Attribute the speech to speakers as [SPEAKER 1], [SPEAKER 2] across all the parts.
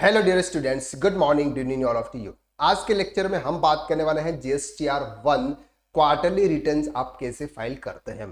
[SPEAKER 1] Hello dear students, good morning darling all of you. आज के lecture में हम बात करने वाले हैं जीएसटीआर 1 क्वार्टरली रिटर्न्स आप कैसे फाइल करते हैं।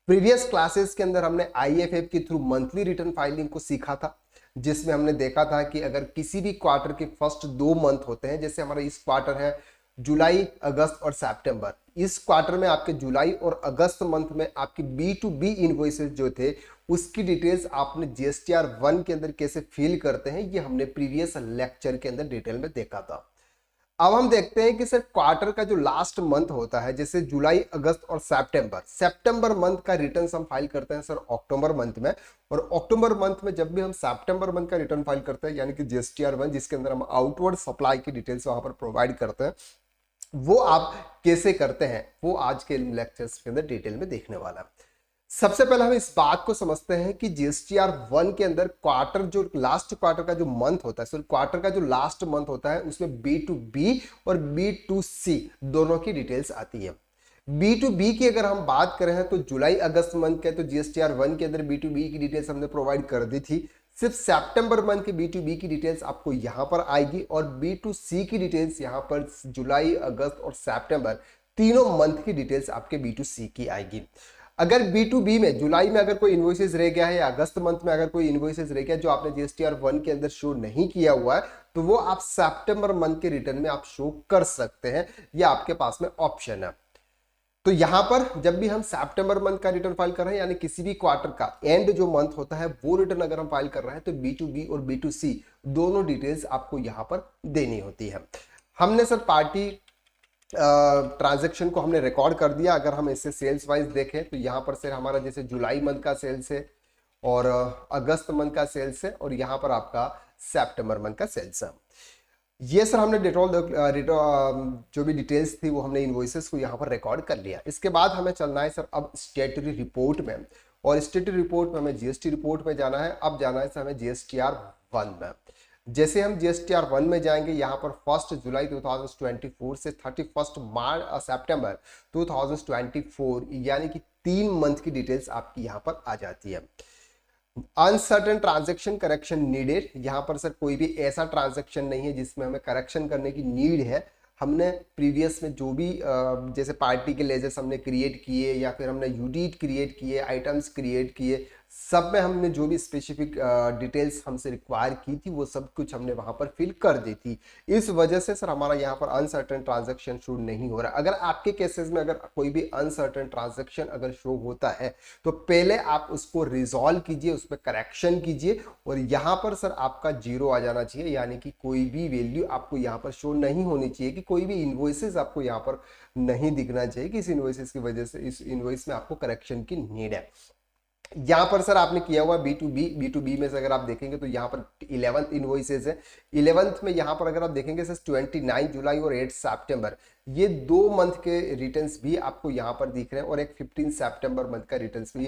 [SPEAKER 1] प्रीवियस क्लासेस के अंदर हमने आईएफएफ के थ्रू मंथली रिटर्न फाइलिंग को सीखा था, जिसमें हमने देखा था कि अगर किसी भी क्वार्टर के फर्स्ट 2 मंथ होते हैं, जैसे हमारा इस क्वार्टर है जुलाई, अगस्त और सितंबर। इस क्वार्टर में आपके जुलाई और अगस्त मंथ में आपकी बी टू बी इनवॉइसेस जो थे उसकी डिटेल्स आपने जीएसटीआर 1 के अंदर कैसे फिल करते हैं, ये हमने प्रीवियस लेक्चर के अंदर डिटेल में देखा था। अब हम देखते हैं कि सर क्वार्टर का जो लास्ट मंथ होता है, जैसे जुलाई, अगस्त और सितंबर मंथ का रिटर्न हम फाइल करते हैं सर अक्टूबर मंथ में। और अक्टूबर मंथ में जब भी हम सितंबर मंथ का रिटर्न फाइल करते हैं, यानी कि जीएसटीआर 1, जिसके अंदर हम आउटवर्ड सप्लाई की डिटेल्स वहां पर प्रोवाइड करते हैं, वो आप कैसे करते हैं वो आज के लेक्चर्स के अंदर डिटेल में देखने वाला है। सबसे पहले हम इस बात को समझते हैं कि जीएसटीआर 1 के अंदर क्वार्टर, जो लास्ट क्वार्टर का जो मंथ होता है, सो क्वार्टर का जो लास्ट मंथ होता है उसमें बी टू बी और बी टू सी दोनों की डिटेल्स आती है। बी टू बी की अगर हम बात करें तो जुलाई अगस्त मंथ के, तो जीएसटीआर 1 के अंदर बी टू बी की डिटेल्स हमने प्रोवाइड कर दी थी। सिर्फ सितंबर मंथ की बी टू बी की डिटेल्स आपको यहां पर आएगी और बी टू सी की डिटेल्स यहां पर जुलाई, अगस्त और सितंबर तीनों मंथ की डिटेल्स आपके बी टू सी की आएगी। अगर बी टू बी में जुलाई में अगर कोई इन्वॉइसेस रह गया है या अगस्त मंथ में अगर कोई इन्वॉइसेस रह गया जो आपने जीएसटीआर 1 के अंदर शो नहीं किया हुआ है, तो वो आप सितंबर मंथ के रिटर्न में आप शो कर सकते हैं, ये आपके पास में ऑप्शन है। तो यहां पर जब भी हम सितंबर मंथ का रिटर्न फाइल कर रहे हैं, यानी किसी भी क्वार्टर का एंड जो मंथ होता है वो रिटर्न अगर हम फाइल कर रहे हैं, तो बी टू बी और बी टू सी दोनों डिटेल्स आपको यहां पर देनी होती है। हमने सर पार्टी ट्रांजैक्शन को हमने रिकॉर्ड कर दिया। अगर हम इससे सेल्स वाइज देखें तो यहाँ पर से हमारा जैसे जुलाई मंथ का सेल्स है और अगस्त मंथ का सेल्स है और यहाँ पर आपका सितंबर मंथ का सेल्स है। ये सर हमने जो भी डिटेल्स थी वो हमने इनवॉइसेस को यहाँ पर रिकॉर्ड कर लिया। इसके बाद हमें चलना है सर अब स्टेटरी रिपोर्ट में, और स्टेटरी रिपोर्ट में हमें जीएसटी रिपोर्ट में जाना है। अब जाना है सर हमें जीएसटीआर 1 में। जैसे हम जीएसटीआर 1 में जाएंगे, यहाँ पर 1 जुलाई 2024 से 31 मार्च सितंबर 2024 यानी कि 3 मंथ की डिटेल्स आपकी यहाँ पर आ जाती है। अनसर्टेन ट्रांजेक्शन करेक्शन नीडेड, यहाँ पर सर कोई भी ऐसा ट्रांजेक्शन नहीं है जिसमें हमें करेक्शन करने की नीड है। हमने प्रीवियस में जो भी जैसे पार्टी के लेजर्स हमने क्रिएट किए या फिर हमने यूनिट क्रिएट किए, आइटम्स क्रिएट किए, सब में हमने जो भी स्पेसिफिक डिटेल्स हमसे रिक्वायर की थी वो सब कुछ हमने वहां पर फिल कर दी थी। इस वजह से सर हमारा यहाँ पर अनसर्टेन ट्रांजेक्शन शो नहीं हो रहा। अगर आपके केसेस में अगर कोई भी अनसर्टेन ट्रांजेक्शन अगर शो होता है तो पहले आप उसको रिजॉल्व कीजिए, उस पर करेक्शन कीजिए और यहाँ पर सर आपका जीरो आ जाना चाहिए, यानी कि कोई भी वैल्यू आपको यहाँ पर शो नहीं होनी चाहिए, कि कोई भी इन्वॉइसेस आपको यहाँ पर नहीं दिखना चाहिए कि इस इन्वॉइसेस की वजह से इस इन्वॉइस में आपको करेक्शन की नीड है। यहाँ पर सर आपने किया हुआ बी टू बी में से अगर आप देखेंगे तो यहाँ पर 11th इनवॉइसेस है। 11th में यहाँ पर अगर आप देखेंगे सर 29 जुलाई और 8 सितंबर, ये 2 मंथ के रिटर्न्स भी आपको यहाँ पर दिख रहे हैं और एक 15 सितंबर मंथ का रिटर्न्स भी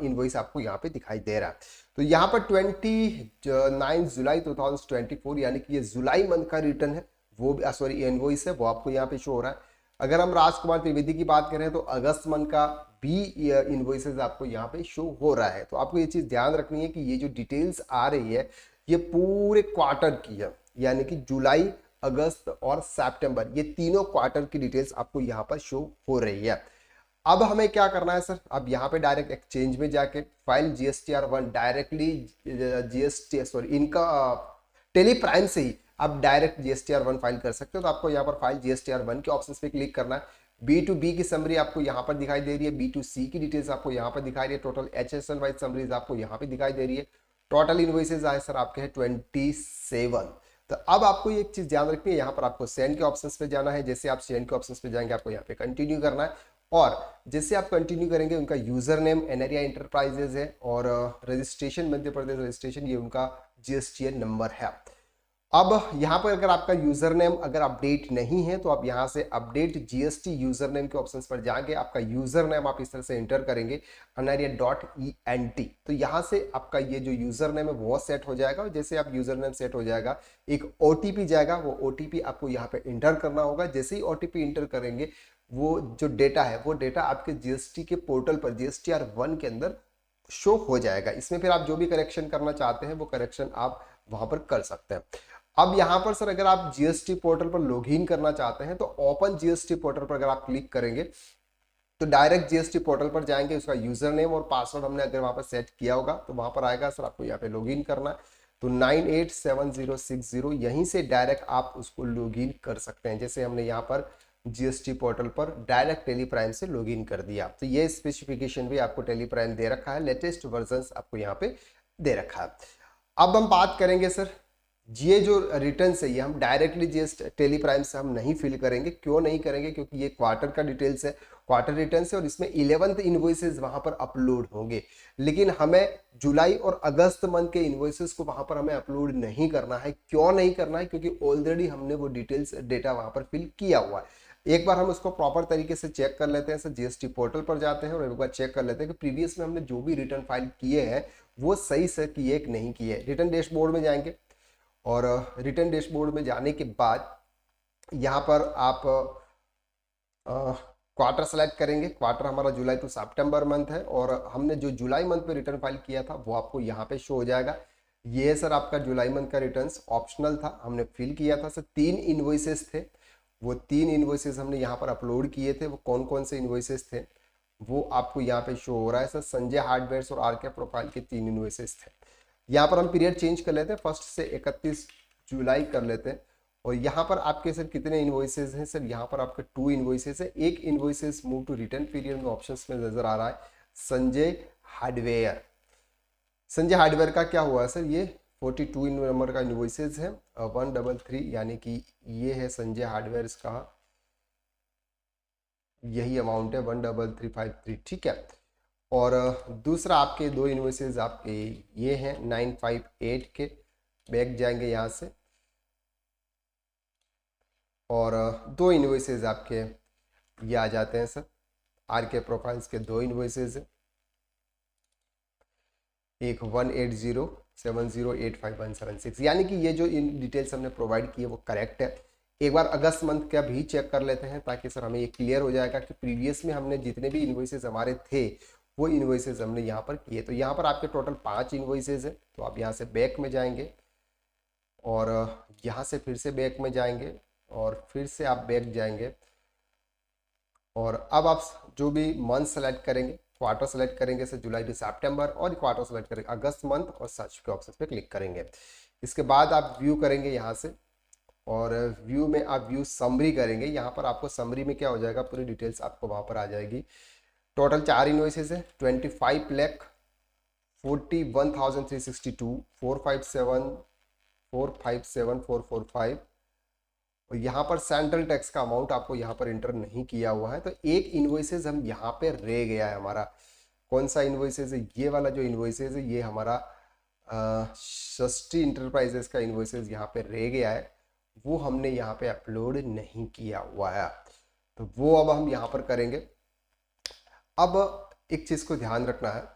[SPEAKER 1] इनवॉइस आपको यहाँ पे दिखाई दे रहा है। तो यहाँ पर 29 जुलाई 2024 यानी कि ये जुलाई मंथ का रिटर्न है, वो इनवॉइस है, वो आपको यहाँ पे शो हो रहा है। अगर हम राजकुमार त्रिवेदी की बात करें तो अगस्त मंथ का भी इनवॉइसेस आपको यहाँ पे शो हो रहा है। तो आपको ये चीज ध्यान रखनी है कि ये जो डिटेल्स आ रही है ये पूरे क्वार्टर की है, यानी कि जुलाई, अगस्त और सितंबर, ये तीनों क्वार्टर की डिटेल्स आपको यहाँ पर शो हो रही है। अब हमें क्या करना है सर, अब यहाँ पे डायरेक्ट एक्सचेंज में जाके फाइल जीएसटीआर 1 डायरेक्टली इनका टेली प्राइम से ही आप डायरेक्ट जीएसटीआर 1 फाइल कर सकते हो। तो आपको यहाँ पर फाइल जीएसटीआर 1 के ऑप्शन पे क्लिक करना है। बी टू बी की समरी आपको यहाँ पर दिखाई दे रही है, बी टू सी की डिटेल्स आपको यहाँ पर दिखाई रही है, टोटल एचएसएल वाइज समरीज आपको यहाँ पे दिखाई दे रही है। टोटल इनवॉइसेस आए सर आपके हैं 27। तो अब आपको ये एक चीज ध्यान रखनी है, यहाँ पर आपको सेंड के ऑप्शंस पे जाना है। जैसे आप सेंड के ऑप्शंस पे जाएंगे आपको यहाँ पे कंटिन्यू करना है, और जैसे आप कंटिन्यू करेंगे उनका यूजर नेम एनरिया इंटरप्राइजेज है और रजिस्ट्रेशन मध्य प्रदेश रजिस्ट्रेशन, ये उनका जीएसटीएन नंबर है। अब यहाँ पर अगर आपका यूजर नेम अगर अपडेट नहीं है तो आप यहाँ से अपडेट जीएसटी यूजर नेम के ऑप्शंस पर जाके आपका यूजर नेम आप इस तरह से एंटर करेंगे anaria.ent। तो यहाँ से आपका ये जो यूजर नेम है वो सेट हो जाएगा, और जैसे आप यूजर नेम सेट हो जाएगा एक ओटीपी जाएगा, वो ओटीपी आपको यहाँ पे एंटर करना होगा। जैसे ही ओटीपी एंटर करेंगे वो जो डेटा है वो डेटा आपके जीएसटी के पोर्टल पर जीएसटीआर 1 के अंदर शो हो जाएगा। इसमें फिर आप जो भी करेक्शन करना चाहते हैं वो करेक्शन आप वहां पर कर सकते हैं। अब यहाँ पर सर अगर आप जीएसटी पोर्टल पर लॉगिन करना चाहते हैं तो ओपन जीएसटी पोर्टल पर अगर आप क्लिक करेंगे तो डायरेक्ट जीएसटी पोर्टल पर जाएंगे, उसका यूजर नेम और पासवर्ड हमने अगर वहां पर सेट किया होगा तो वहां पर आएगा सर आपको यहाँ पे लॉगिन करना है, तो 987060 यहीं से डायरेक्ट आप उसको लॉगिन कर सकते हैं। जैसे हमने यहाँ पर जीएसटी पोर्टल पर डायरेक्ट टेली प्राइम से लॉगिन कर दिया, तो ये स्पेसिफिकेशन भी आपको टेली प्राइम दे रखा है, लेटेस्ट वर्जन आपको यहाँ पे दे रखा है। अब हम बात करेंगे सर ये जो रिटर्न है ये हम डायरेक्टली जीएसटी टेली प्राइम से हम नहीं फिल करेंगे। क्यों नहीं करेंगे? क्योंकि ये क्वार्टर का डिटेल्स है, क्वार्टर रिटर्न है और इसमें 11th इनवॉइसेस वहां पर अपलोड होंगे, लेकिन हमें जुलाई और अगस्त मंथ के इनवॉइसेस को वहां पर हमें अपलोड नहीं करना है। क्यों नहीं करना है? क्योंकि ऑलरेडी हमने वो डिटेल्स डेटा वहां पर फिल किया हुआ है। एक बार हम उसको प्रॉपर तरीके से चेक कर लेते हैं सर, जीएसटी पोर्टल पर जाते हैं और एक बार चेक कर लेते हैं कि प्रीवियस में हमने जो भी रिटर्न फाइल किए हैं वो सही से किए कि नहीं किए। रिटर्न डैशबोर्ड में जाएंगे और रिटर्न डैशबोर्ड में जाने के बाद यहाँ पर आप क्वार्टर सेलेक्ट करेंगे। क्वार्टर हमारा जुलाई टू सितंबर मंथ है और हमने जो जुलाई मंथ पे रिटर्न फाइल किया था वो आपको यहाँ पे शो हो जाएगा। ये सर आपका जुलाई मंथ का रिटर्न्स ऑप्शनल था, हमने फिल किया था सर। 3 इन्वॉइसेस थे, वो 3 इन्वॉइसेस हमने यहाँ पर अपलोड किए थे। वो कौन कौन से इन्वॉइसेस थे वो आपको यहाँ पे शो हो रहा है सर। संजय हार्डवेयर और आरके प्रोफाइल के 3 इन्वॉइसेस थे। यहाँ पर हम पीरियड चेंज कर लेते हैं, 1 से 31 जुलाई कर लेते हैं। और यहाँ पर आपके सर कितने इन्वॉइसेस हैं सर? यहाँ पर आपके 2 इन्वॉइसेस है। एक invoices move to return period में ऑप्शंस में नजर आ रहा है संजय हार्डवेयर। संजय हार्डवेयर का क्या हुआ सर? ये 42 नंबर का इन्वॉइसेस है 133, यानी कि ये है संजय हार्डवेयर का, यही अमाउंट है 13353, ठीक है। और दूसरा आपके 2 इन्वॉइसेस आपके ये हैं 958 के, बैक जाएंगे यहाँ से और 2 इन्वॉइसेस आपके ये आ जाते हैं सर। आरके प्रोफाइल्स के 2 इन्वॉइसेस हैं, एक 180708517 यानी कि ये जो इन डिटेल्स हमने प्रोवाइड किए वो करेक्ट है। एक बार अगस्त मंथ का भी चेक कर लेते हैं ताकि सर हमें ये क्लियर हो जाएगा कि प्रीवियस में हमने जितने भी इन्वॉइसेस हमारे थे वो इन्वॉइसेस हमने यहाँ पर किए। तो यहाँ पर आपके टोटल 5 इन्वॉइसेस है। तो आप यहाँ से बैक में जाएंगे और यहाँ से फिर से बैक में जाएंगे और फिर से आप बैक जाएंगे और अब आप जो भी मंथ सेलेक्ट करेंगे, क्वार्टर सेलेक्ट करेंगे सर जुलाई टू सितंबर, और क्वार्टर सेलेक्ट करेंगे अगस्त मंथ और सर्च के ऑप्शन पे क्लिक करेंगे। इसके बाद आप व्यू करेंगे यहाँ से और व्यू में आप व्यू समरी करेंगे। यहाँ पर आपको समरी में क्या हो जाएगा, पूरी डिटेल्स आपको वहाँ पर आ जाएगी। टोटल 4 इन्वॉइसेस है 25,41,362, 457,445 और यहाँ पर सेंट्रल टैक्स का अमाउंट आपको यहाँ पर इंटर नहीं किया हुआ है। तो एक इन्वॉइसेस हम यहाँ पे रह गया है हमारा। कौन सा इन्वॉइसेस है? ये वाला जो इन्वॉइसेस है ये हमारा षष्ठी इंटरप्राइजेस का इन्वॉइसेस यहाँ पे रह गया है, वो हमने यहाँ पे अपलोड नहीं किया हुआ है। तो वो अब हम यहाँ पर करेंगे। अब एक चीज को ध्यान रखना है,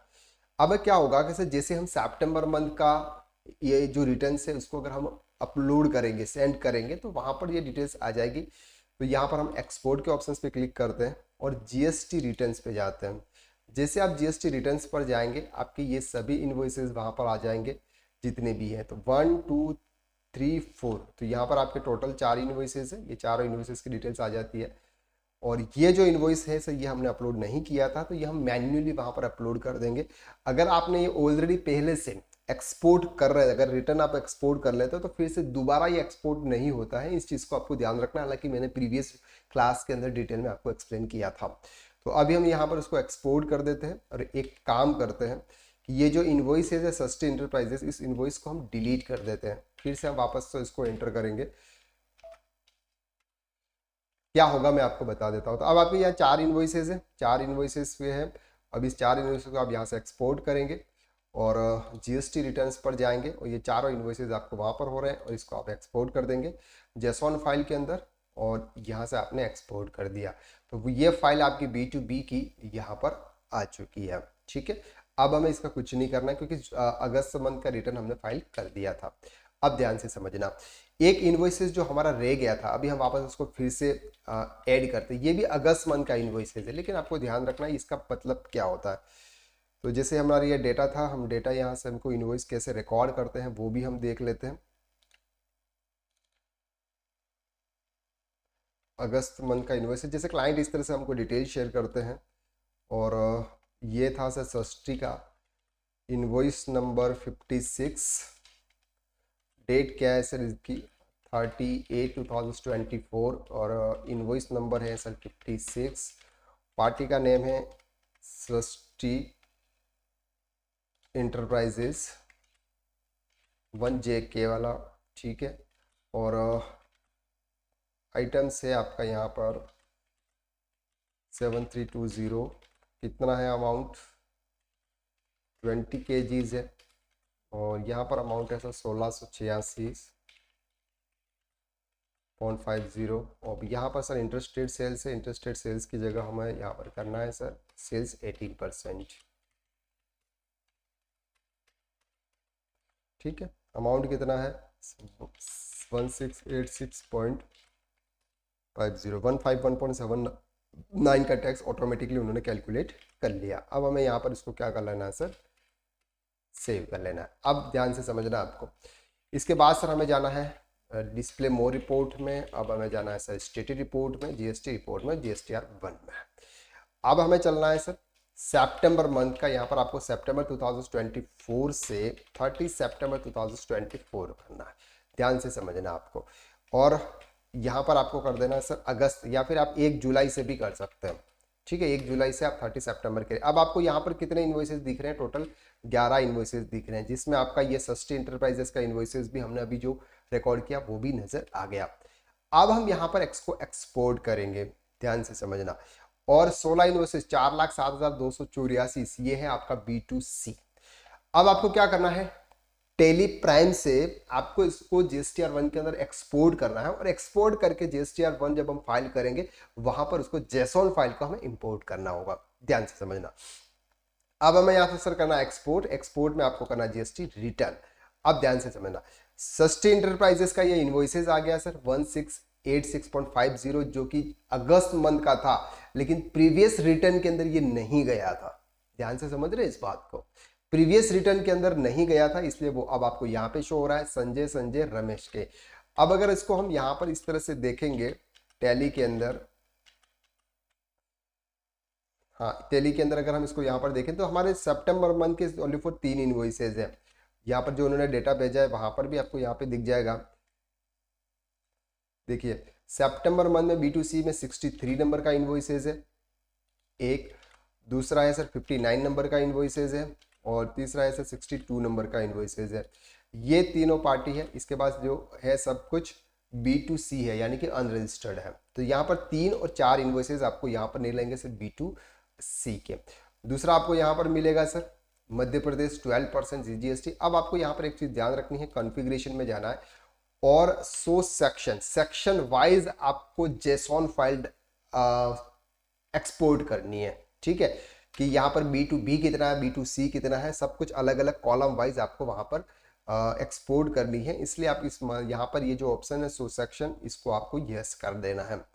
[SPEAKER 1] अब क्या होगा कि सर जैसे हम सितंबर मंथ का ये जो रिटर्न्स है उसको अगर हम अपलोड करेंगे, सेंड करेंगे, तो वहां पर ये डिटेल्स आ जाएगी। तो यहाँ पर हम एक्सपोर्ट के ऑप्शंस पे क्लिक करते हैं और जीएसटी रिटर्न्स पे जाते हैं। जैसे आप जीएसटी रिटर्न्स पर जाएंगे आपके ये सभी इन्वॉइसेस वहां पर आ जाएंगे जितने भी हैं। तो 1 2 3 4, तो यहाँ पर आपके टोटल 4 इन्वॉइसेस है। ये चारों इन्वॉइसेस की डिटेल्स आ जाती है और ये जो इन्वॉइस है सर ये हमने अपलोड नहीं किया था, तो ये हम मैन्युअली वहां पर अपलोड कर देंगे। अगर आपने ये ऑलरेडी पहले से एक्सपोर्ट कर रहे हैं, अगर रिटर्न आप एक्सपोर्ट कर लेते हो तो फिर से दोबारा ये एक्सपोर्ट नहीं होता है। इस चीज़ को आपको ध्यान रखना, हालांकि मैंने प्रीवियस क्लास के अंदर डिटेल में आपको एक्सप्लेन किया था। तो अभी हम यहाँ पर उसको एक्सपोर्ट कर देते हैं और एक काम करते हैं कि ये जो इन्वॉइस है षष्ठी इंटरप्राइजेस, इस इन्वॉइस को हम डिलीट कर देते हैं। फिर से हम वापस से इसको एंटर करेंगे, क्या होगा मैं आपको बता देता हूँ। तो अब आपके यहाँ 4 इन्वॉइसेस है, 4 इन्वॉइसेस पे है। अब इस 4 इन्वॉइसेस को आप यहाँ से एक्सपोर्ट करेंगे और जीएसटी रिटर्न्स पर जाएंगे और ये चारों इन्वॉइसेस आपको वहाँ पर हो रहे हैं और इसको आप एक्सपोर्ट कर देंगे जेसॉन फाइल के अंदर और यहाँ से आपने एक्सपोर्ट कर दिया। तो ये फाइल आपकी B2B की यहाँ पर आ चुकी है, ठीक है। अब हमें इसका कुछ नहीं करना है क्योंकि अगस्त मंथ का रिटर्न हमने फाइल कर दिया था। अब ध्यान से समझना, एक इन्वॉइसेस जो हमारा रह गया था अभी हम वापस उसको फिर से ऐड करते हैं। ये भी अगस्त मंथ का इन्वॉइसेस है, लेकिन आपको ध्यान रखना है इसका मतलब क्या होता है। तो जैसे हमारा ये डेटा था, हम डेटा यहाँ से हमको इनवॉइस कैसे रिकॉर्ड करते हैं वो भी हम देख लेते हैं। अगस्त मंथ का इनवॉइस है, जैसे क्लाइंट इस तरह से हमको डिटेल शेयर करते हैं। और ये था सर षष्ठी का इनवॉइस नंबर 56। डेट क्या है सर इसकी 38/2024 और इनवॉइस नंबर है सर 56। पार्टी का नेम है षष्ठी इंटरप्राइजेस 1JK वाला, ठीक है। और आइटम्स है आपका यहाँ पर 7320। कितना है अमाउंट 20 kgs है। और यहाँ पर अमाउंट है सर 1686.50। और यहाँ पर सर इंटरेस्टेड सेल्स है। इंटरेस्टेड सेल्स की जगह हमें यहाँ पर करना है सर सेल्स 18%, ठीक है। अमाउंट कितना है 1686.50। 151.79 का टैक्स ऑटोमेटिकली उन्होंने कैलकुलेट कर लिया। अब हमें यहाँ पर इसको क्या कर लेना है सर सेव कर लेना है। अब ध्यान से समझना आपको। इसके बाद सर हमें जाना है डिस्प्ले मोर रिपोर्ट में। अब हमें जाना है सर स्टेटस रिपोर्ट में, जीएसटी रिपोर्ट में, GSTR 1 में। अब हमें चलना है सर सितंबर मंथ का। यहाँ पर आपको सितंबर 2024 से 30 सितंबर 2024 करना है। ध्यान से समझना आपको। और यहाँ पर आपको कर देना है सर अगस्त, या फिर आप 1 जुलाई से भी कर सकते हैं, ठीक है। 1 जुलाई से आप 30 सितंबर के। अब आपको यहाँ पर कितने इन्वॉइसेस दिख रहे हैं टोटल 11 इन्वॉइसेस दिख रहे हैं, जिसमें आपका ये षष्ठी इंटरप्राइजेस का इन्वॉइसेस भी हमने अभी जो रिकॉर्ड किया वो भी नजर आ गया। अब हम यहाँ पर इसको एक्सपोर्ट करेंगे, ध्यान से समझना। और 16 इन्वॉइसेस 4,07,284 ये है आपका B2C। अब आपको क्या करना है टेली प्राइम से आपको इसको GSTR 1 के अंदर एक्सपोर्ट करना है। और एक्सपोर्ट करके GSTR 1 जब हम फाइल करेंगे वहां पर उसको JSON फाइल को हमें इंपोर्ट करना होगा, ध्यान से समझना। अब हमें यहाँ से सर करना एक्सपोर्ट। एक्सपोर्ट में आपको करना GST रिटर्न। अब ध्यान से समझना षष्ठी इंटरप्राइजेस का ये इनवॉइसेस आ गया सर 1686.50 जो कि अगस्त मंथ का था, लेकिन प्रीवियस रिटर्न के अंदर ये नहीं गया था। ध्यान से समझ रहे इस बात को, प्रीवियस रिटर्न के अंदर नहीं गया था, इसलिए वो अब आपको यहाँ पे शो हो रहा है संजय संजय रमेश के। अब अगर इसको हम यहाँ पर इस तरह से देखेंगे टैली के अंदर, हाँ टैली के अंदर अगर हम इसको यहाँ पर देखें तो हमारे सितंबर मंथ के ओनली फॉर 3 इनवॉइसेज है। यहाँ पर जो उन्होंने डेटा भेजा है वहां पर भी आपको यहाँ पे दिख जाएगा। देखिए सितंबर मंथ में B2C में 63 नंबर का इनवॉइसेज है एक, दूसरा है सर 59 नंबर का इनवॉइसेज है, और तीसरा है सर 62 नंबर का इनवॉइसेज है। ये तीनों पार्टी है। इसके बाद जो है सब कुछ B2C है, यानी कि अनरजिस्टर्ड है। तो यहाँ पर 3 और 4 इनवॉइसेज आपको यहाँ पर नहीं लेंगे सर B2C के। दूसरा आपको यहाँ पर मिलेगा सर मध्य प्रदेश 12% GST। अब आपको यहाँ पर एक चीज ध्यान रखनी है, कॉन्फ़िगरेशन में जाना है और सो सेक्शन वाइज आपको JSON फाइल एक्सपोर्ट करनी है, ठीक है। कि यहाँ पर B2B कितना है, B2C कितना है, सब कुछ अलग अलग कॉलम वाइज आपको वहां पर एक्सपोर्ट करनी है। इसलिए आप इस यहाँ पर ये जो ऑप्शन है सो सेक्शन, इसको आपको यस कर देना है।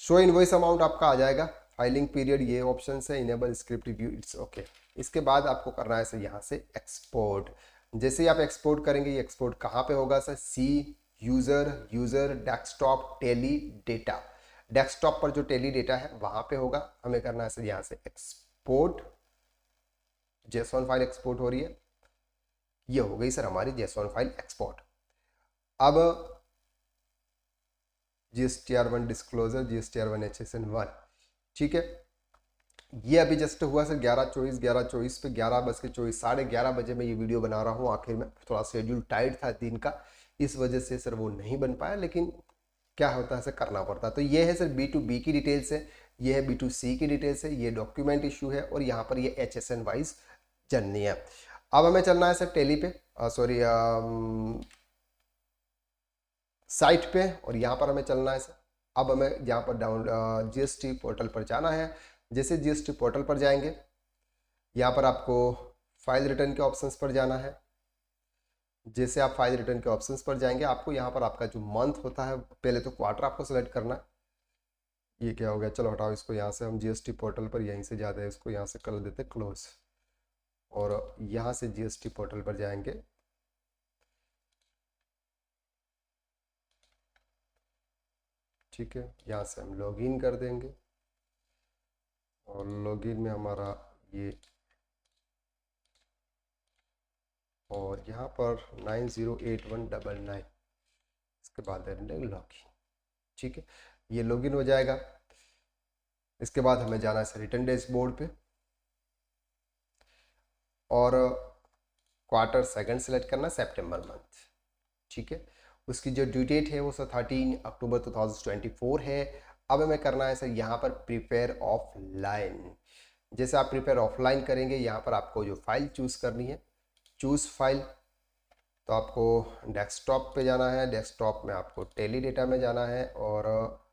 [SPEAKER 1] शो इनवॉइस अमाउंट आपका आ जाएगा। फाइलिंग पीरियड ये ऑप्शन है, enable script review, it's okay. इसके बाद आपको करना है सर यहाँ से एक्सपोर्ट। जैसे ही आप एक्सपोर्ट करेंगे, ये एक्सपोर्ट कहाँ पे होगा sir user desktop Tally data. Desktop पर जो टेली डेटा है वहां पे होगा। हमें करना है सर यहाँ से एक्सपोर्ट। JSON फाइल एक्सपोर्ट हो रही है, ये हो गई सर हमारी JSON फाइल एक्सपोर्ट। अब GSTR 1 डिस्क्लोजर, GSTR 1 HSN 1, ठीक है। ये अभी जस्ट हुआ सर 11:24 पे 11:24 11:30 बजे मैं ये वीडियो बना रहा हूँ। आखिर में थोड़ा शेड्यूल टाइट था दिन का, इस वजह से सर वो नहीं बन पाया, लेकिन क्या होता है सर करना पड़ता है। तो ये है सर B2B की डिटेल्स है, ये है B2C की डिटेल्स है, ये डॉक्यूमेंट इशू है, और यहाँ पर ये HSN वाइज जननी है। अब हमें चलना है सर टेली पे, सॉरी साइट पे, और यहाँ पर हमें चलना है सर। अब हमें यहाँ पर GST पोर्टल पर जाना है। जैसे GST पोर्टल पर जाएंगे, यहाँ पर आपको फाइल रिटर्न के ऑप्शंस पर जाना है। जैसे आप फाइल रिटर्न के ऑप्शंस पर जाएंगे, आपको यहाँ पर आपका जो मंथ होता है, पहले तो क्वार्टर आपको सेलेक्ट करना है। ये क्या हो गया, चलो हटाओ इसको। यहाँ से हम GST पोर्टल पर यहीं से जाते हैं, इसको यहाँ से कर देते क्लोज। और यहाँ से जीएसटी पोर्टल पर जाएंगे। ठीक है, यहाँ से हम लॉगिन कर देंगे और लॉगिन में हमारा ये, और यहाँ पर 908199, इसके बाद दे देंगे लॉगिन। ठीक है, ये लॉगिन हो जाएगा। इसके बाद हमें जाना है सर रिटर्न डैशबोर्ड पे और क्वार्टर सेकंड सेलेक्ट करना, सितंबर मंथ। ठीक है, उसकी जो ड्यू डेट है वो सर 13 अक्टूबर 2024 है। अब हमें करना है सर यहाँ पर प्रिपेयर ऑफलाइन। जैसे आप प्रिपेयर ऑफलाइन करेंगे, यहाँ पर आपको जो फाइल चूज़ करनी है, चूज़ फाइल, तो आपको डेस्कटॉप पे जाना है। डेस्कटॉप में आपको टेली डेटा में जाना है और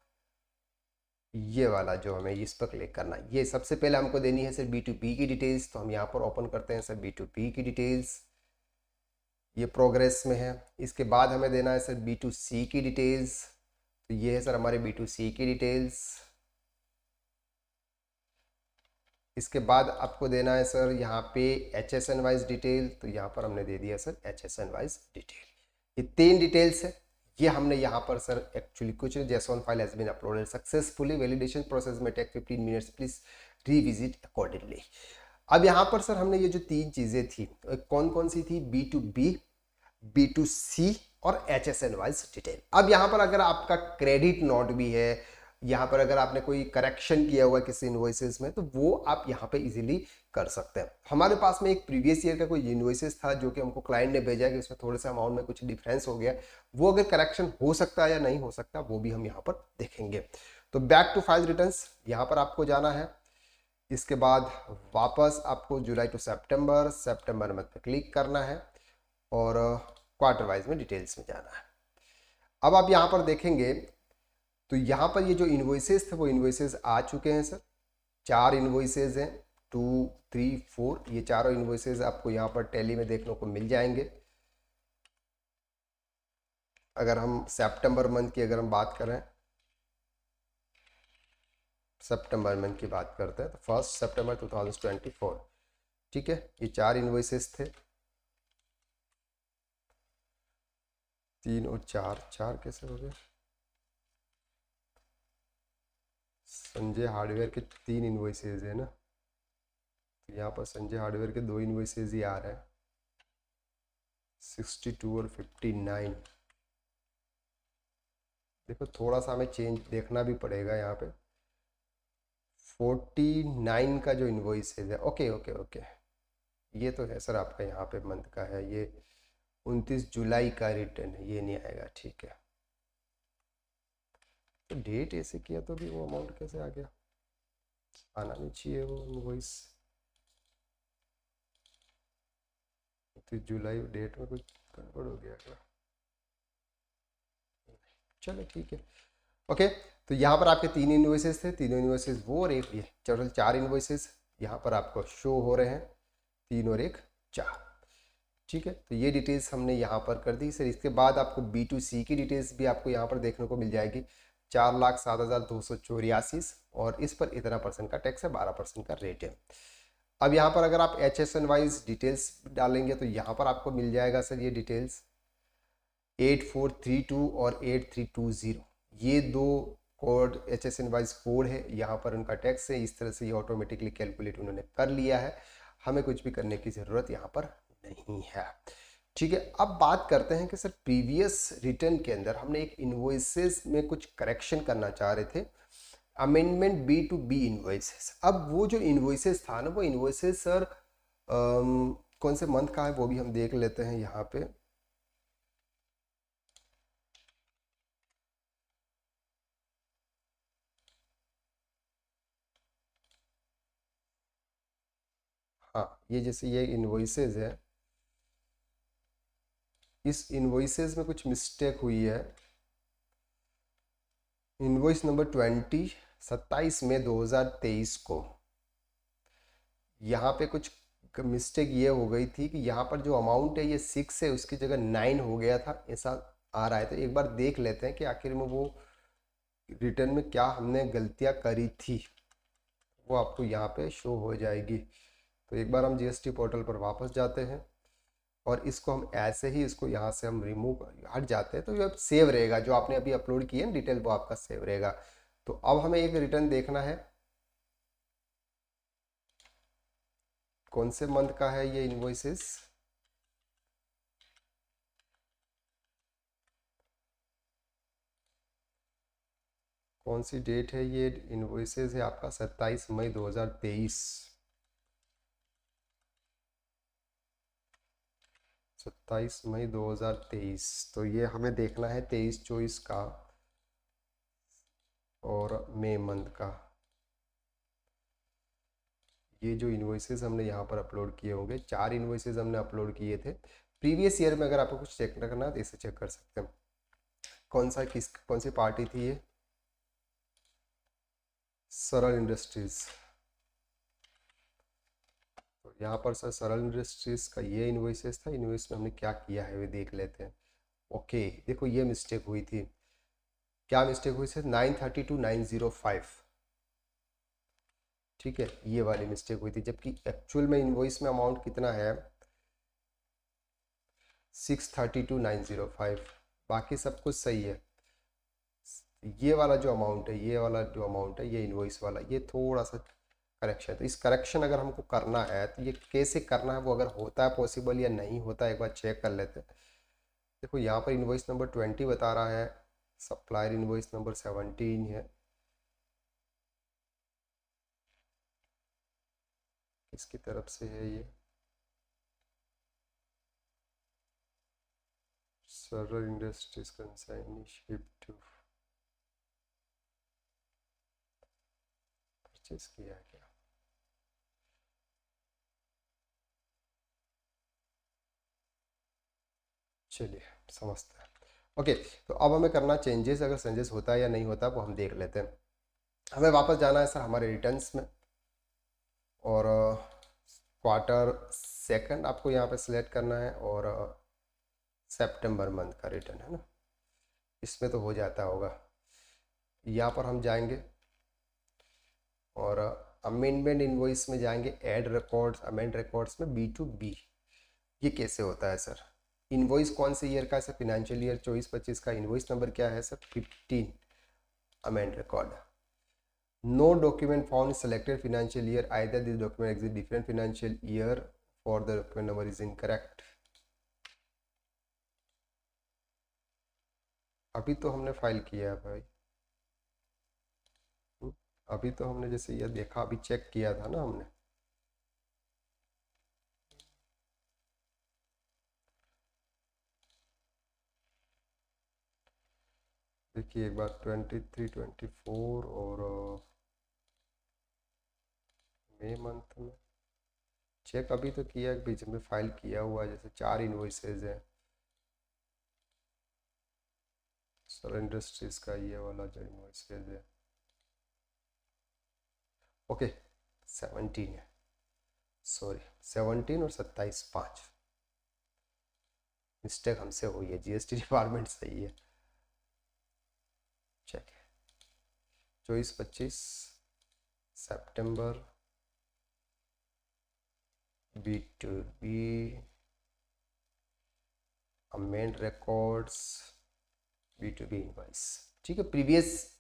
[SPEAKER 1] ये वाला जो हमें इस पर क्लिक करना है। ये सबसे पहले हमको देनी है सर B2B की डिटेल्स, तो हम यहाँ पर ओपन करते हैं सर B2B की डिटेल्स। ये प्रोग्रेस में है। इसके बाद हमें देना है सर B2C की डिटेल्स, तो ये है सर हमारे B2C की डिटेल्स। इसके बाद आपको देना है सर यहाँ पे HSN वाइज डिटेल, तो यहाँ पर हमने दे दिया सर HSN वाइज डिटेल। ये 3 डिटेल्स है। ये हमने यहाँ पर सर एक्चुअली कुछ JSON file has been uploaded successfully, validation process में take 15 minutes, please revisit accordingly. अब यहाँ पर सर हमने ये जो 3 चीज़ें थी, कौन कौन सी थी, B2B, B2C और HSN वाइज डिटेल। अब यहाँ पर अगर आपका क्रेडिट नोट भी है, यहाँ पर अगर आपने कोई करेक्शन किया हुआ है किसी इनवॉइसेस में, तो वो आप यहाँ पे इजीली कर सकते हैं। हमारे पास में एक प्रीवियस ईयर का कोई इनवॉइसेस था जो कि हमको क्लाइंट ने भेजा कि उसमें थोड़े से अमाउंट में कुछ डिफरेंस हो गया, वो अगर करेक्शन हो सकता है या नहीं हो सकता, वो भी हम यहाँ पर देखेंगे। तो बैक टू फाइल रिटर्न्स, यहाँ पर आपको जाना है। इसके बाद वापस आपको जुलाई टू सितंबर, सितंबर मंथ पे क्लिक करना है और क्वार्टर वाइज में डिटेल्स में जाना है। अब आप यहाँ पर देखेंगे तो यहाँ पर ये जो इन्वॉइसेस थे वो इन्वॉइसेस आ चुके हैं सर। 4 इन्वॉइसेस हैं, 2, 3, 4, ये चारों इन्वॉइसेस आपको यहाँ पर टैली में देखने को मिल जाएंगे। अगर हम सितंबर मंथ की अगर हम बात करें, सितंबर मंथ की बात करते हैं तो 1 सितंबर 2024। ठीक है, ये 4 इन्वॉइसेस थे, 3 और 4 कैसे हो गए, संजय हार्डवेयर के 3 इन्वॉइसेज है ना, तो यहाँ पर संजय हार्डवेयर के 2 इन्वॉइसेज ही आ रहे हैं, 62 और 59। देखो थोड़ा सा हमें चेंज देखना भी पड़ेगा यहाँ पे। 49 का जो इन्वॉइसेज है, ओके ओके ओके, ये तो है सर आपका यहाँ पे मंथ का है, ये 29 जुलाई का रिटर्न है, ये नहीं आएगा। ठीक है, तो डेट ऐसे किया तो भी वो अमाउंट कैसे आ गया, आना नहीं चाहिए वो इनवॉइस। तो जुलाई डेट में कुछ गड़बड़ हो गया क्या, चलो ठीक है ओके। तो यहाँ पर आपके 3 इन्वॉइसेस थे, तीनों इन्वॉइसेस वो और एक ये, टोटल 4 इन्वॉइसेस यहाँ पर आपको शो हो रहे हैं, 3 और 1 4। ठीक है, तो ये डिटेल्स हमने यहाँ पर कर दी सर। इसके बाद आपको B2C की डिटेल्स भी आपको यहाँ पर देखने को मिल जाएगी, 4,07,284 और इस पर इतना % का टैक्स है, 12% का रेट है। अब यहाँ पर अगर आप HSN वाइज डिटेल्स डालेंगे तो यहाँ पर आपको मिल जाएगा सर ये डिटेल्स 8432 और 8320, ये 2 कोड HSN वाइज कोड है, यहाँ पर उनका टैक्स है। इस तरह से ये ऑटोमेटिकली कैलकुलेट उन्होंने कर लिया है, हमें कुछ भी करने की ज़रूरत यहाँ पर नहीं है। ठीक है, अब बात करते हैं कि सर प्रीवियस रिटर्न के अंदर हमने एक इन्वॉइसेस में कुछ करेक्शन करना चाह रहे थे, अमेंडमेंट B2B इन्वॉइसेस। अब वो जो इन्वॉइसेस था ना, वो इन्वॉइसेस सर कौन से मंथ का है वो भी हम देख लेते हैं यहाँ पे। हाँ, ये जैसे ये इन्वॉइसेस है, इस इन्वॉइसेस में कुछ मिस्टेक हुई है। इन्वॉइस नंबर 20 27 मई 2023 को यहाँ पे कुछ मिस्टेक ये हो गई थी कि यहाँ पर जो अमाउंट है ये 6 है, उसकी जगह 9 हो गया था, ऐसा आ रहा है। तो एक बार देख लेते हैं कि आखिर में वो रिटर्न में क्या हमने गलतियाँ करी थी, वो आपको यहाँ पे शो हो जाएगी। तो एक बार हम जीएसटी पोर्टल पर वापस जाते हैं और इसको हम ऐसे ही इसको यहाँ से हम रिमूव हट जाते हैं, तो ये सेव रहेगा, जो आपने अभी अपलोड किया है डिटेल वो आपका सेव रहेगा। तो अब हमें एक रिटर्न देखना है, कौन से मंथ का है ये इनवॉइसेस। कौन सी डेट है ये इनवॉइसेस है आपका 27 मई 2023। 27 मई 2023, तो ये हमें देखना है 23-24 का और मई मंथ का। ये जो इन्वॉइसेस हमने यहाँ पर अपलोड किए होंगे, 4 इन्वॉइसेस हमने अपलोड किए थे प्रीवियस ईयर में। अगर आपको कुछ चेक करना है तो इसे चेक कर सकते हैं। कौन सी पार्टी थी ये, सरल इंडस्ट्रीज। तो यहाँ पर सर सरल इंडस्ट्रीज का ये इन्वॉइसेस था, इन्वॉइस में हमने क्या किया है वे देख लेते हैं। ओके, देखो ये मिस्टेक हुई थी। क्या मिस्टेक हुई सर, 932,905, ठीक है, ये वाली मिस्टेक हुई थी, जबकि एक्चुअल में इनवॉइस में अमाउंट कितना है 632,905। बाकी सब कुछ सही है। ये वाला जो अमाउंट है, ये वाला जो अमाउंट है, ये इनवॉइस वाला, ये थोड़ा सा करेक्शन है। तो इस करेक्शन अगर हमको करना है तो ये कैसे करना है, वो अगर होता है पॉसिबल या नहीं होता है एक बार चेक कर लेते हैं। देखो यहाँ पर इनवॉइस नंबर 20 बता रहा है, सप्लायर इनवॉइस नंबर 17 है। किसकी तरफ से है ये, Saral industries consignee ship to purchase किया है क्या। चलिए समझते हैं। ओके, तो अब हमें करना चेंजेस, अगर चेंजेस होता है या नहीं होता वो हम देख लेते हैं। हमें वापस जाना है सर हमारे रिटर्न्स में, और क्वार्टर सेकंड आपको यहाँ पे सिलेक्ट करना है, और सितंबर मंथ का रिटर्न है ना, इसमें तो हो जाता होगा। यहाँ पर हम जाएंगे और अमेंडमेंट इनवॉइस में जाएंगे, ऐड रिकॉर्ड्स, अमेंड रिकॉर्ड्स में B2B। ये कैसे होता है सर, इनवॉइस कौन से ईयर का है सर, फिनेंशियल ईयर 24-25 का। इनवॉइस नंबर क्या है sir 15, amend record. No document found selected financial year, either this document exists different financial year for the document number is incorrect। अभी तो हमने फाइल किया है भाई, अभी तो हमने जैसे ये देखा, अभी चेक किया था ना हमने। देखिए एक बार 23, 24 और मई मंथ में चेक अभी तो किया, बीच में फाइल किया हुआ, जैसे 4 इन्वॉइसेज है सर इंडस्ट्रीज का, ये वाला जो इन्वॉइसेज है। ओके 17 है, सॉरी 17 और 27/5 मिस्टेक हमसे हुई है, जीएसटी डिपार्टमेंट सही है। चेक 24-25 सितंबर B2B amend records B2B invoice, ठीक है। प्रीवियस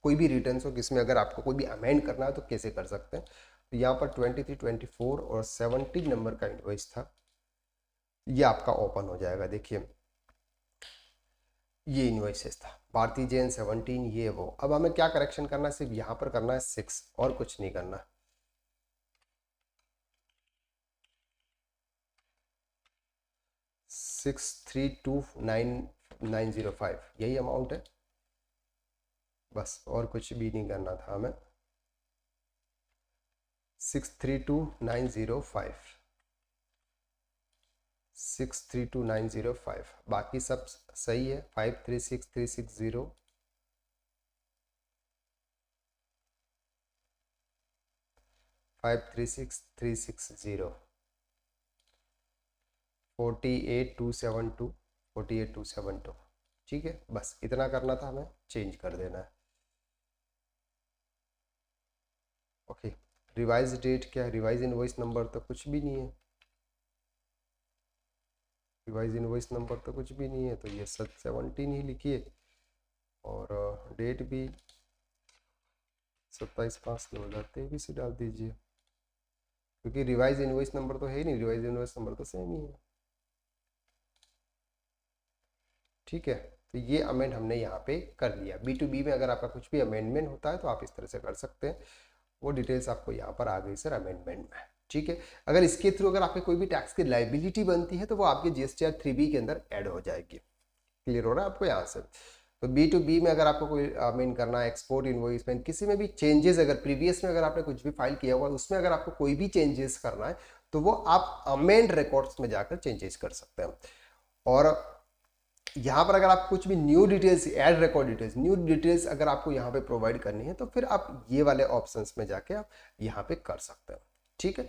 [SPEAKER 1] कोई भी रिटर्न हो जिसमें अगर आपको कोई भी अमेंड करना है तो कैसे कर सकते हैं। तो यहाँ पर 23, 24 और 17 नंबर का इनवॉइस था, ये आपका ओपन हो जाएगा। देखिए ये इन्वॉइसेस था, भारतीय जैन 17, ये वो। अब हमें क्या करेक्शन करना है, सिर्फ यहाँ पर करना है 6 और कुछ नहीं करना। 632,905 यही अमाउंट है, बस और कुछ भी नहीं करना था हमें। 632,905, 632,905, बाकी सब सही है। 536,360, 536,360, 48,272, 48,272, ठीक है। बस इतना करना था, हमें चेंज कर देना है। ओके, रिवाइज डेट क्या है, रिवाइज इनवॉइस नंबर तो कुछ भी नहीं है, रिवाइज इनवॉइस नंबर तो कुछ भी नहीं है, तो ये 17 ही लिखिए और डेट भी 27/5/2023 डाल दीजिए, क्योंकि रिवाइज इनवॉइस नंबर तो है ही नहीं, रिवाइज इनवॉइस नंबर तो सेम ही है। ठीक है, तो ये अमेंड हमने यहाँ पे कर लिया। B2B में अगर आपका कुछ भी अमेंडमेंट होता है तो आप इस तरह से कर सकते हैं, वो डिटेल्स आपको यहाँ पर आ गई सर अमेंडमेंट में। ठीक है, अगर इसके थ्रू अगर आपके कोई भी टैक्स की लाइबिलिटी बनती है तो वो आपके GSTR 3B के अंदर ऐड हो जाएगी। क्लियर हो रहा है आपको यहाँ से? तो B2B में अगर आपको कोई अमेंड करना है, एक्सपोर्ट इनवॉइस में किसी में भी चेंजेस, अगर प्रीवियस में अगर आपने कुछ भी फाइल किया हुआ है उसमें अगर आपको कोई भी चेंजेस करना है तो वो आप अमेंड रिकॉर्ड्स में जाकर चेंजेस कर सकते हैं। और यहाँ पर अगर आप कुछ भी new details, add record details, new details अगर आपको यहाँ पे प्रोवाइड करनी है तो फिर आप ये वाले ऑप्शंस में जाके आप यहाँ पे कर सकते हैं। ठीक है,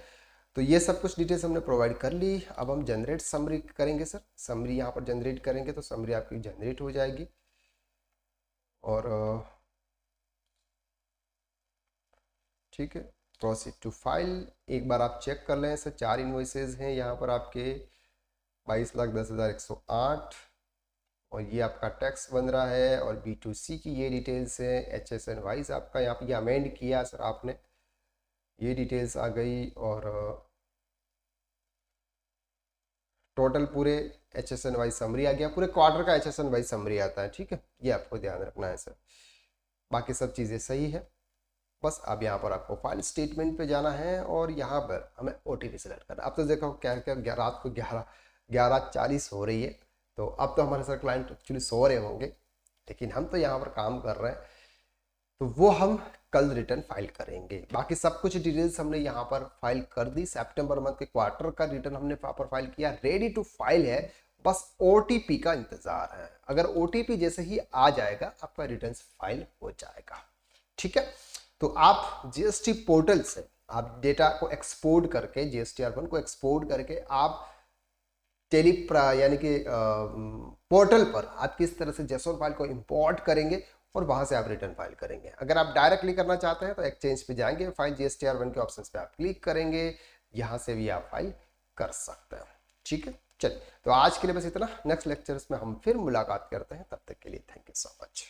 [SPEAKER 1] तो ये सब कुछ डिटेल्स हमने प्रोवाइड कर ली। अब हम जनरेट समरी करेंगे सर। समरी यहाँ पर जनरेट करेंगे तो समरी आपकी जनरेट हो जाएगी। और ठीक है, प्रोसीड टू फाइल। एक बार आप चेक कर लें सर, 4 इन्वॉइसेज हैं यहाँ पर आपके 22,10,108 और ये आपका टैक्स बन रहा है और B2C की ये डिटेल्स है। HSN वाइज आपका यहाँ पे ये अमेंड किया सर आपने, ये डिटेल्स आ गई और टोटल पूरे HSN वाइज समरी आ गया, पूरे क्वार्टर का HSN वाइज समरी आता है। ठीक है, ये आपको ध्यान रखना है सर, बाकी सब चीज़ें सही है। बस अब यहाँ पर आपको फाइल स्टेटमेंट पे जाना है और यहाँ पर हमें OTP सेलेक्ट करना है। अब तो देखो क्या क्या रात को 11:40 हो रही है, तो अब तो हमारे सर क्लाइंट एक्चुअली सो रहे होंगे, लेकिन हम तो यहाँ पर काम कर रहे हैं, तो वो हम कल रिटर्न फाइल करेंगे। बाकी सब कुछ डिटेल्स हमने यहाँ पर फाइल कर दी। सितंबर मंथ के क्वार्टर का रिटर्न हमने यहाँ पर फाइल किया, रेडी टू फाइल है, बस OTP का इंतजार है। अगर OTP जैसे ही आ जाएगा आपका रिटर्न फाइल हो जाएगा। ठीक है, तो आप GST पोर्टल से आप डेटा को एक्सपोर्ट करके, GSTR1 को एक्सपोर्ट करके आप यानी कि पोर्टल पर आप किस तरह से JSON फाइल को इंपोर्ट करेंगे और वहां से आप रिटर्न फाइल करेंगे। अगर आप डायरेक्टली करना चाहते हैं तो एक्सचेंज पे जाएंगे, फाइल GSTR1 के ऑप्शन पे आप क्लिक करेंगे, यहां से भी आप फाइल कर सकते हैं। ठीक है, चलिए तो आज के लिए बस इतना। नेक्स्ट लेक्चर्स में हम फिर मुलाकात करते हैं, तब तक के लिए थैंक यू सो मच।